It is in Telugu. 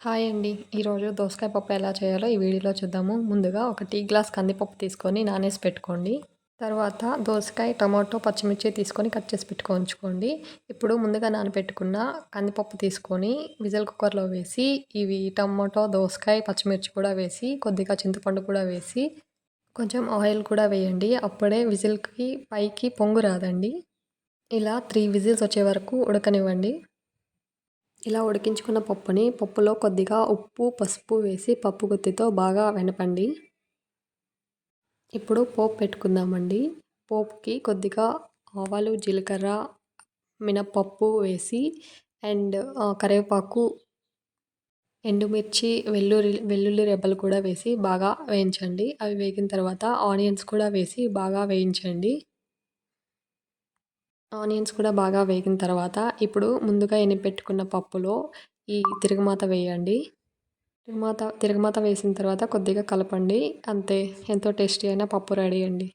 హాయ్ అండి. ఈరోజు దోసకాయ పప్పు ఎలా చేయాలో ఈ వీడియోలో చూద్దాము. ముందుగా ఒక టీ గ్లాస్ కందిపప్పు తీసుకొని నానేసి పెట్టుకోండి. తర్వాత దోసకాయ, టమాటో, పచ్చిమిర్చి తీసుకొని కట్ చేసి ఉంచుకోండి. ఇప్పుడు ముందుగా నానబెట్టుకున్న కందిపప్పు తీసుకొని విజిల్ కుక్కర్‌లో వేసి, ఇవి టమాటో, దోసకాయ, పచ్చిమిర్చి కూడా వేసి, కొద్దిగా చింతపండు కూడా వేసి, కొంచెం ఆయిల్ కూడా వేయండి. అప్పుడే విజిల్‌కి పైకి పొంగు రాదండి. ఇలా 3 విజిల్స్ వచ్చే వరకు ఉడకనివ్వండి. ఇలా ఉడికించుకున్న పప్పుని పప్పులో కొద్దిగా ఉప్పు, పసుపు వేసి పప్పు గుత్తితో బాగా వెనపండి. ఇప్పుడు పోపు పెట్టుకుందామండి. పోపుకి కొద్దిగా ఆవాలు, జీలకర్ర, మినప్పప్పు వేసి అండ్ కరివేపాకు, ఎండుమిర్చి, వెల్లుల్లి రెబ్బలు కూడా వేసి బాగా వేయించండి. అవి వేగిన తర్వాత ఆనియన్స్ కూడా వేసి బాగా వేయించండి. ఆనియన్స్ కూడా బాగా వేగిన తర్వాత ఇప్పుడు ముందుగా ఎనిపెట్టుకున్న పప్పులో ఈ తిరగమాత వేయండి. తిరగమాత వేసిన తర్వాత కొద్దిగా కలపండి. అంతే, ఎంతో టేస్టీ అయిన పప్పు రెడీ అండి.